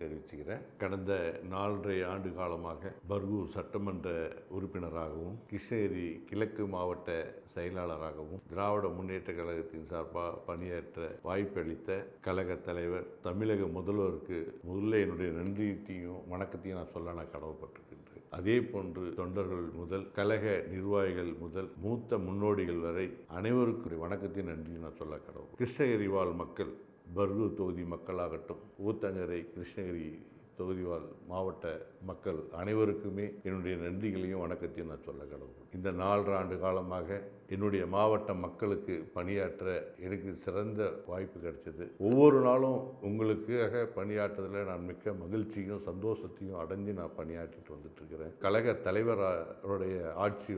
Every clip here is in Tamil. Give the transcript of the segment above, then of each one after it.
தெரிவிச்சுக்கிறேன். கடந்த 4.5 ஆண்டு காலமாக பர்கூர் சட்டமன்ற உறுப்பினராகவும் கிருஷ்ணகிரி கிழக்கு மாவட்ட செயலாளராகவும் திராவிட முன்னேற்ற கழகத்தின் சார்பாக பணியாற்ற வாய்ப்பளித்த கழக தலைவர் தமிழக முதல்வருக்கு முதல்ல என்னுடைய நன்றியையும் வணக்கத்தையும் நான் கடமைப்பட்டிருக்கின்றேன். அதே போன்று தொண்டர்கள் முதல் கழக நிர்வாகிகள் முதல் மூத்த முன்னோடிகள் வரை அனைவருக்கும் வணக்கத்தையும் நன்றியும் நான் சொல்ல கடவுள். கிருஷ்ணகிரி வாழ் மக்கள், பர்கூர் தொகுதி மக்களாகட்டும், ஊத்தங்கரை கிருஷ்ணகிரி தொகுதி வாழ் மாவட்ட மக்கள் அனைவருக்குமே என்னுடைய நன்றிகளையும் வணக்கத்தையும் நான் சொல்ல கடவுள். இந்த 4 ஆண்டு காலமாக என்னுடைய மாவட்ட மக்களுக்கு பணியாற்ற எனக்கு சிறந்த வாய்ப்பு கிடைச்சது. ஒவ்வொரு நாளும் உங்களுக்காக பணியாற்றுறதுல நான் மிக்க மகிழ்ச்சியும் சந்தோஷத்தையும் அடைஞ்சு நான் பணியாற்றிட்டு வந்துட்டு இருக்கிறேன். கழக தலைவருடைய ஆட்சி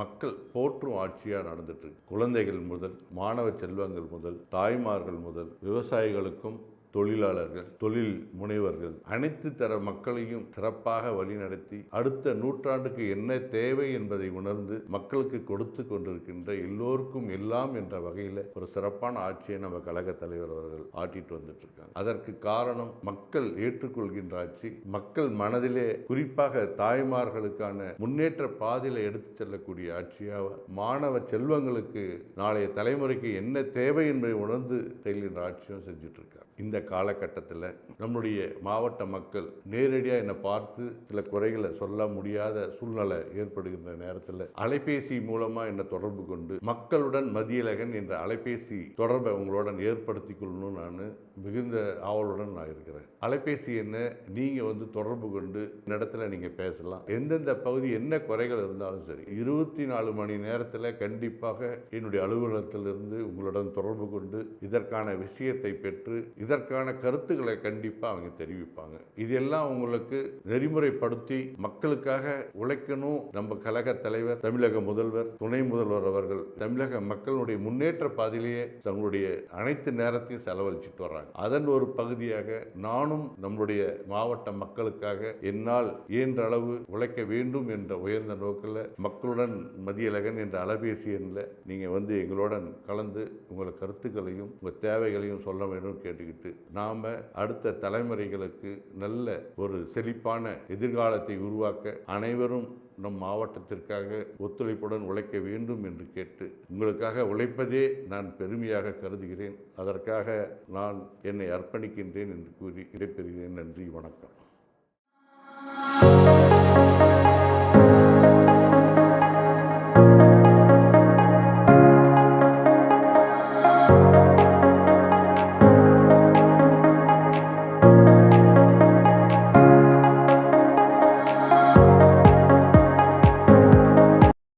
மக்கள் போற்றும் ஆட்சியாக நடந்துட்டு இருக்கு. குழந்தைகள் முதல் மாணவ செல்வங்கள் முதல் தாய்மார்கள் முதல் விவசாயிகளுக்கும் தொழிலாளர்கள், தொழில் முனைவர்கள், அனைத்து தர மக்களையும் சிறப்பாக வழிநடத்தி அடுத்த நூற்றாண்டுக்கு என்ன தேவை என்பதை உணர்ந்து மக்களுக்கு கொடுத்து கொண்டிருக்கின்ற எல்லோருக்கும் எல்லாம் என்ற வகையில் ஒரு சிறப்பான ஆட்சியை நம்ம கழக தலைவர் அவர்கள் ஆட்டிட்டு வந்துட்டு இருக்காங்க. அதற்கு காரணம் மக்கள் ஏற்றுக்கொள்கின்ற ஆட்சி, மக்கள் மனதிலே குறிப்பாக தாய்மார்களுக்கான முன்னேற்ற பாதையில் எடுத்து செல்லக்கூடிய ஆட்சியாக, மாணவ செல்வங்களுக்கு நாளைய தலைமுறைக்கு என்ன தேவை என்பதை உணர்ந்து செல்கின்ற ஆட்சியும் செஞ்சுட்டு இருக்காங்க. இந்த காலகட்டத்தில் நம்முடைய மாவட்ட மக்கள் நேரடியாக என்னை பார்த்து சில குறைகளை சொல்ல முடியாத சூழ்நிலை ஏற்படுகின்ற நேரத்தில் அலைபேசி மூலமாக என்னை தொடர்பு கொண்டு மக்களுடன் மதியழகன் என்ற அலைபேசி தொடர்பை உங்களுடன் ஏற்படுத்தி கொள்ளணும் நான் மிகுந்த ஆவலுடன் நான் இருக்கிறேன். அலைபேசி என்ன நீங்கள் தொடர்பு கொண்டு இந்த இடத்துல நீங்கள் பேசலாம். எந்தெந்த பகுதி என்ன குறைகள் இருந்தாலும் சரி 24 மணி நேரத்தில் கண்டிப்பாக என்னுடைய அலுவலகத்திலிருந்து உங்களுடன் தொடர்பு கொண்டு இதற்கான விஷயத்தை பெற்று இதற்கான கருத்துக்களை கண்டிப்பாக அவங்க தெரிவிப்பாங்க. இதெல்லாம் உங்களுக்கு நெறிமுறைப்படுத்தி மக்களுக்காக உழைக்கணும். நம்ம கழக தலைவர், தமிழக முதல்வர், துணை முதல்வர் அவர்கள் தமிழக மக்களுடைய முன்னேற்ற பாதையிலேயே தங்களுடைய அனைத்து நேரத்தையும் செலவழிச்சிட்டு வர்றாங்க. அதன் ஒரு பகுதியாக நானும் நம்முடைய மாவட்ட மக்களுக்காக என்னால் இயன்ற அளவு உழைக்க வேண்டும் என்ற உயர்ந்த நோக்கில் மக்களுடன் மதியழகன் என்ற அலைபேசி எண்ணில் நீங்கள் எங்களுடன் கலந்து உங்கள் கருத்துக்களையும் உங்கள் தேவைகளையும் சொல்ல வேண்டும் கேட்டுக்கிட்டு நாம் அடுத்த தலைமுறைகளுக்கு நல்ல ஒரு செழிப்பான எதிர்காலத்தை உருவாக்க அனைவரும் நம் மாவட்டத்திற்காக ஒத்துழைப்புடன் உழைக்க வேண்டும் என்று கேட்டு உங்களுக்காக உழைப்பதே நான் பெருமையாக கருதுகிறேன். அதற்காக நான் என்னை அர்ப்பணிக்கின்றேன் என்று கூறி விடைபெறுகிறேன். நன்றி, வணக்கம்.